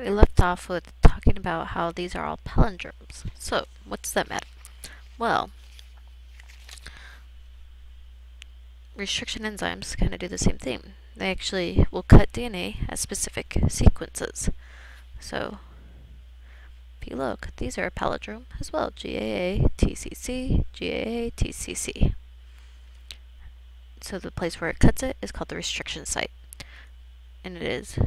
We left off with talking about how these are all palindromes. So, what does that matter? Well, restriction enzymes kind of do the same thing. They actually will cut DNA as specific sequences. So, if you look, these are a palindrome as well. GAA, TCC, GAA, TCC. So the place where it cuts it is called the restriction site. And it is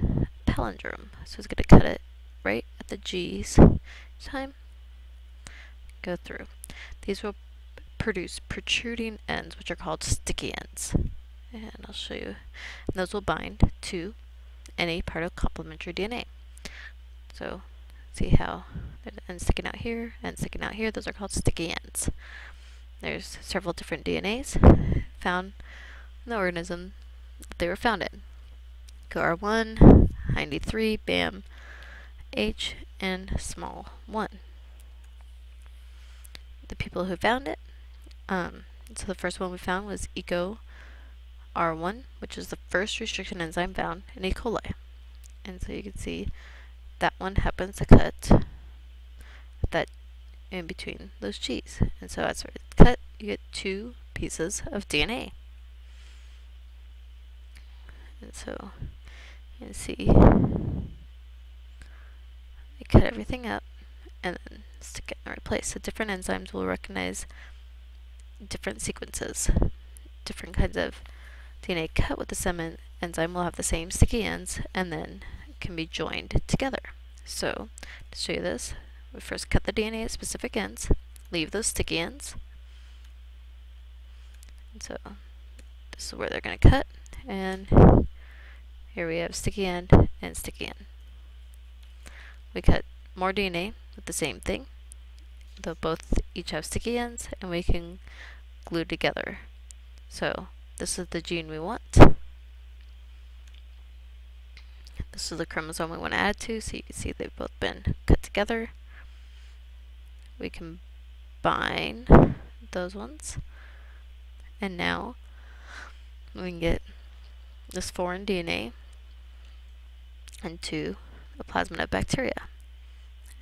palindrome. So it's going to cut it right at the G's time. Go through. These will produce protruding ends, which are called sticky ends. And I'll show you. And those will bind to any part of complementary DNA. So, see how there's an end sticking out here, end sticking out here. Those are called sticky ends. There's several different DNAs found in the organism that they were found in. GR1, ID3, BAM, H, and small 1. The people who found it, so the first one we found was EcoR1, which is the first restriction enzyme found in E. coli. And so you can see that one happens to cut that in between those G's. And so as it's cut, you get 2 pieces of DNA. And so you can see they cut everything up and then stick it in the right place. So different enzymes will recognize different sequences. Different kinds of DNA cut with the same enzyme will have the same sticky ends and then can be joined together. So to show you this, we first cut the DNA at specific ends, leave those sticky ends. And so this is where they're going to cut, and here we have sticky end and sticky end. We cut more DNA with the same thing. They'll both each have sticky ends, and we can glue together. So this is the gene we want. This is the chromosome we want to add to, so you can see they've both been cut together. We combine those ones, and now we can get this foreign DNA into the plasmid of bacteria.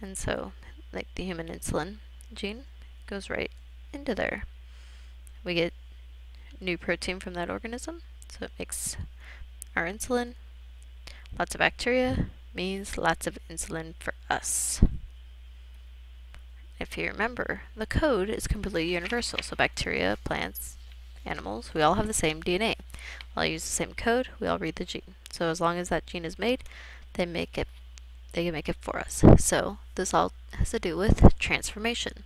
And so, like the human insulin gene goes right into there. We get new protein from that organism, so it makes our insulin. Lots of bacteria means lots of insulin for us. If you remember, the code is completely universal, so bacteria, plants, animals, we all have the same DNA. We all use the same code, we all read the gene. So as long as that gene is made, they can make it for us. So this all has to do with transformation.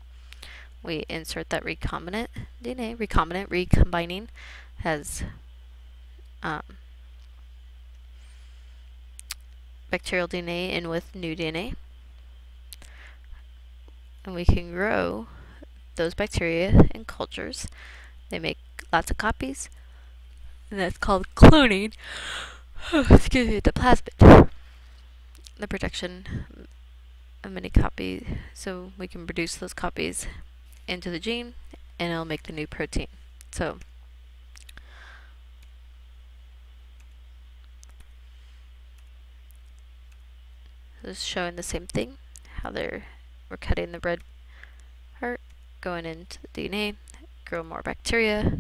We insert that recombinant DNA. Recombinant, recombining, has bacterial DNA in with new DNA. And we can grow those bacteria in cultures. They make lots of copies, and that's called cloning. Excuse me, the plasmid. The production of many copies, so we can produce those copies into the gene, and it'll make the new protein. So this is showing the same thing, how we're cutting the red part, going into the DNA, grow more bacteria,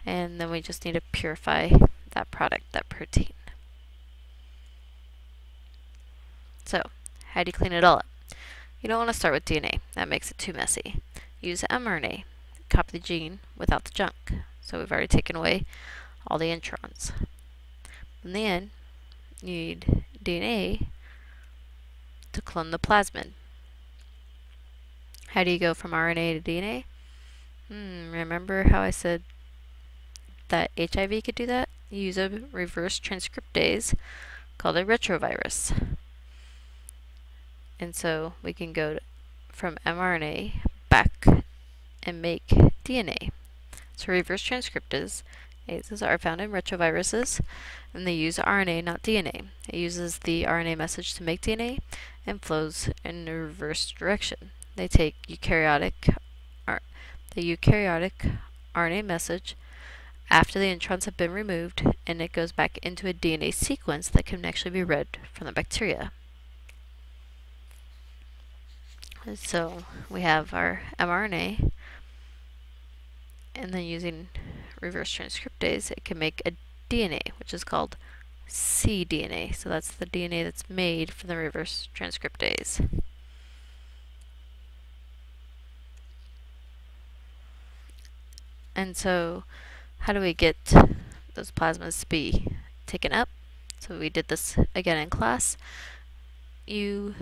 and then we just need to purify that product, that protein. So, how do you clean it all up? You don't want to start with DNA. That makes it too messy. Use mRNA. Copy the gene without the junk. So we've already taken away all the introns. In the end, you need DNA to clone the plasmid. How do you go from RNA to DNA? Remember how I said that HIV could do that? You use a reverse transcriptase called a retrovirus. And so we can go from mRNA back and make DNA. So reverse transcriptases are found in retroviruses, and they use RNA, not DNA. It uses the RNA message to make DNA and flows in the reverse direction. They take the eukaryotic RNA message after the introns have been removed, and it goes back into a DNA sequence that can actually be read from the bacteria. And so we have our mRNA, and then using reverse transcriptase, it can make a DNA, which is called cDNA. So that's the DNA that's made from the reverse transcriptase. And so how do we get those plasmids to be taken up? So we did this again in class. You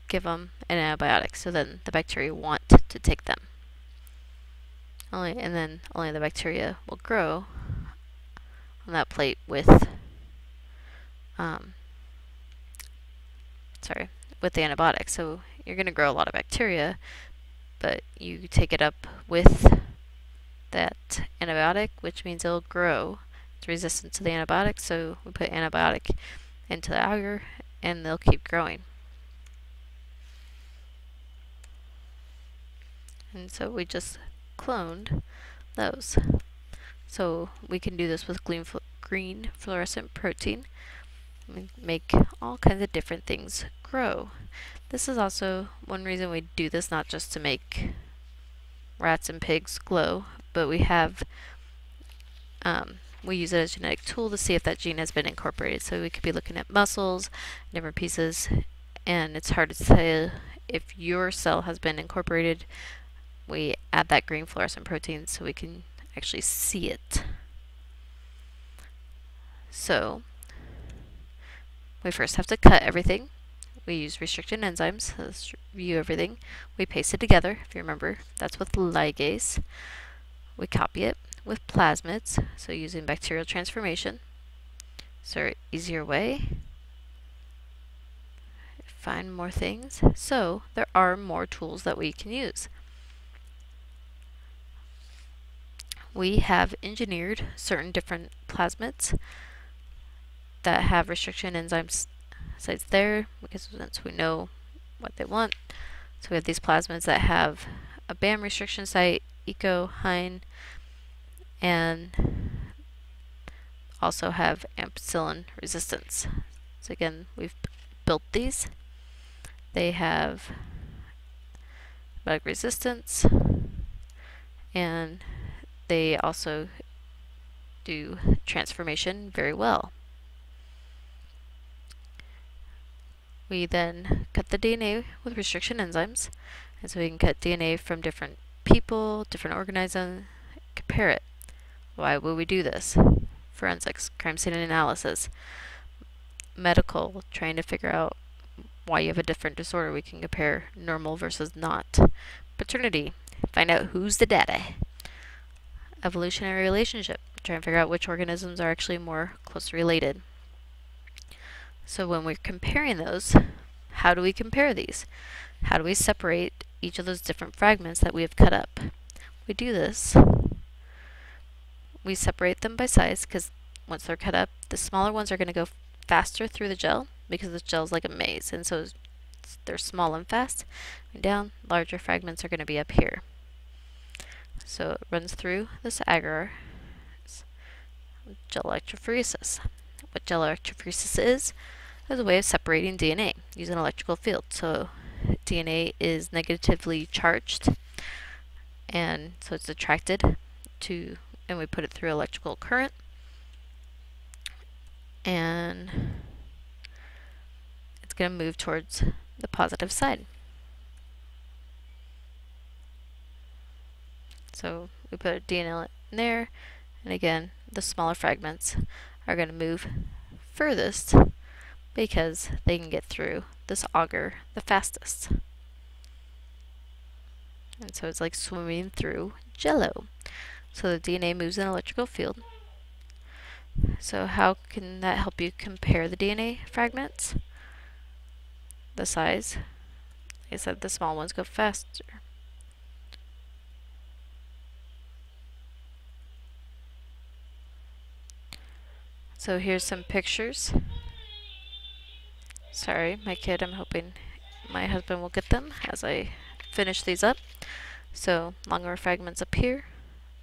give them an antibiotic, so then the bacteria want to take them. And then only the bacteria will grow on that plate with with the antibiotic. So you're going to grow a lot of bacteria, but you take it up with that antibiotic, which means it'll grow. It's resistant to the antibiotic, so we put antibiotic into the agar and they'll keep growing. And so we just cloned those. So we can do this with green fluorescent protein. We make all kinds of different things grow. This is also one reason we do this, not just to make rats and pigs glow, but we have we use it as a genetic tool to see if that gene has been incorporated. So we could be looking at muscles, different pieces, and it's hard to say if your cell has been incorporated. We add that green fluorescent protein so we can actually see it. So we first have to cut everything. We use restricted enzymes to view everything. We paste it together, if you remember. That's with ligase. We copy it with plasmids, so using bacterial transformation. So easier way. Find more things. So there are more tools that we can use. We have engineered certain different plasmids that have restriction enzymes sites there, because once we know what they want. So we have these plasmids that have a BAM restriction site, ECO, HINE, and also have ampicillin resistance. So again, we've built these. They have antibiotic resistance, and they also do transformation very well. We then cut the DNA with restriction enzymes, and so we can cut DNA from different people, different organisms, compare it. Why would we do this? Forensics, crime scene analysis, medical, trying to figure out why you have a different disorder. We can compare normal versus not. Paternity, find out who's the daddy. Evolutionary relationship, try and figure out which organisms are actually more closely related. So when we're comparing those, how do we compare these? How do we separate each of those different fragments that we have cut up? We do this. We separate them by size, because once they're cut up, the smaller ones are going to go faster through the gel, because the gel is like a maze, and so they're small and fast. And down, larger fragments are going to be up here. So it runs through this agar, gel electrophoresis. What gel electrophoresis is a way of separating DNA using an electrical field. So DNA is negatively charged, and so it's attracted to, and we put it through electrical current, and it's going to move towards the positive side. So we put a DNA in there, and again, the smaller fragments are going to move furthest because they can get through this agar the fastest. And so it's like swimming through jello. So the DNA moves in an electrical field. So how can that help you compare the DNA fragments? The size. Like I said, the small ones go faster. So here's some pictures. Sorry, my kid, I'm hoping my husband will get them as I finish these up. So longer fragments up here,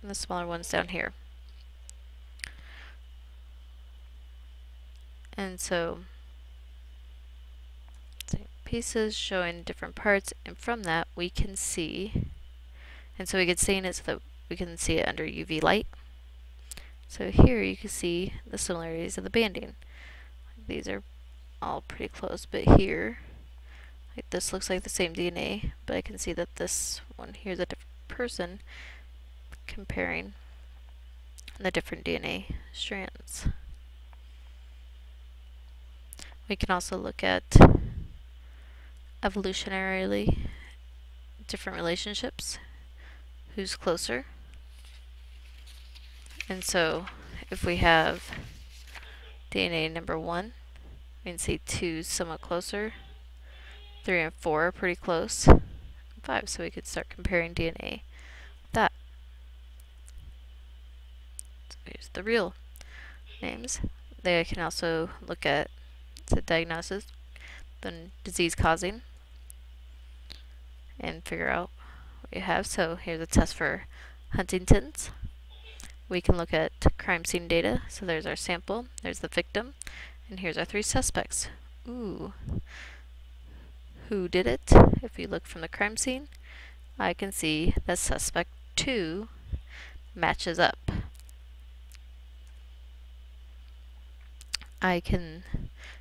and the smaller ones down here. And so, let's see, pieces showing different parts, and from that we can see, and so we can stain it so that we can see it under UV light. So here you can see the similarities of the banding. These are all pretty close, but here, like this looks like the same DNA, but I can see that this one here is a different person, comparing the different DNA strands. We can also look at evolutionarily different relationships, who's closer. And so if we have DNA number 1, we can see 2 somewhat closer, 3 and 4 are pretty close, 5, so we could start comparing DNA with that. So here's the real names. They can also look at the diagnosis, the disease causing, and figure out what you have. So here's a test for Huntington's. We can look at crime scene data. So there's our sample, there's the victim, and here's our 3 suspects. Ooh. Who did it? If we look from the crime scene, I can see that suspect 2 matches up.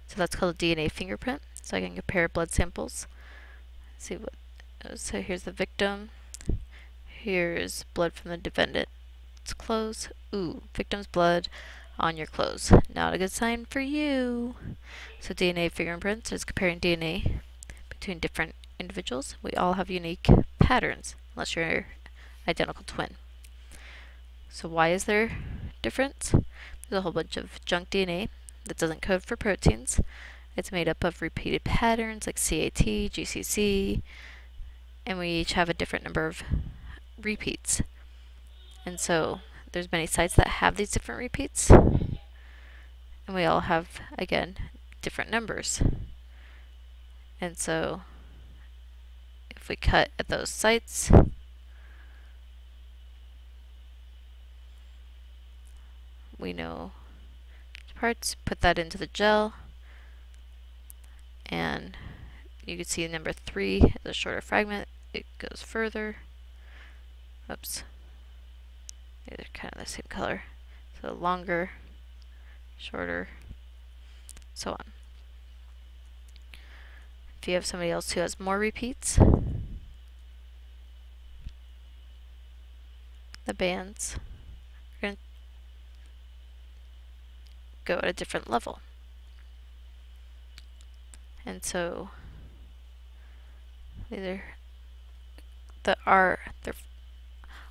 So that's called a DNA fingerprint. So I can compare blood samples. See what, so here's the victim. Here's blood from the defendant's clothes. Ooh, victim's blood on your clothes. Not a good sign for you. So DNA fingerprints is comparing DNA between different individuals. We all have unique patterns, unless you're identical twin. So why is there difference? There's a whole bunch of junk DNA that doesn't code for proteins. It's made up of repeated patterns like CAT, GCC, and we each have a different number of repeats. And so there's many sites that have these different repeats, and we all have, again, different numbers. And so if we cut at those sites, we know parts, put that into the gel, and you can see number 3 is a shorter fragment. It goes further. Oops. They're kind of the same color. So longer, shorter, so on. If you have somebody else who has more repeats, the bands are going to go at a different level. And so either the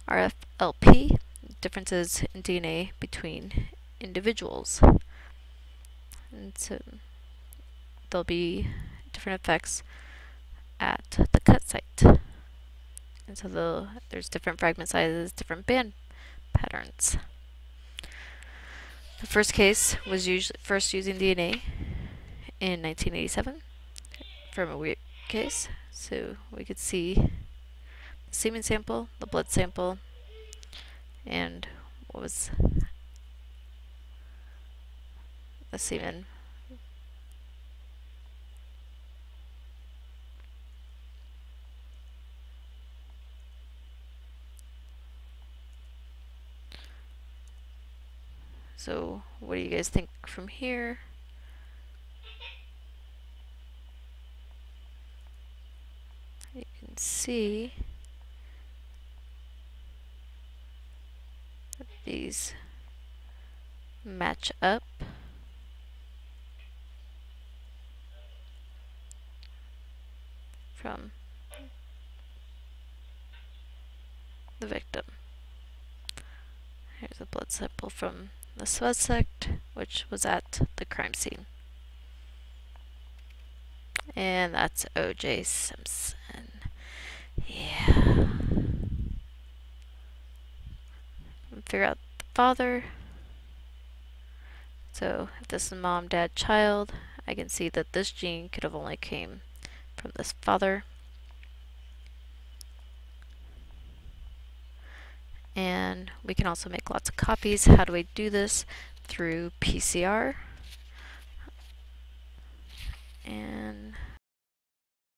RFLP, differences in DNA between individuals. And so there'll be different effects at the cut site. And so there's different fragment sizes, different band patterns. The first case was first using DNA in 1987 from a weird case. So we could see the semen sample, the blood sample, and what was the semen. So what do you guys think from here? You can see that these match up. From the victim. Here's a blood sample from the suspect, which was at the crime scene. And that's O.J. Simpson. Yeah. Figure out the father. So if this is mom, dad, child, I can see that this gene could have only came from this father. And we can also make lots of copies. How do we do this? Through PCR. And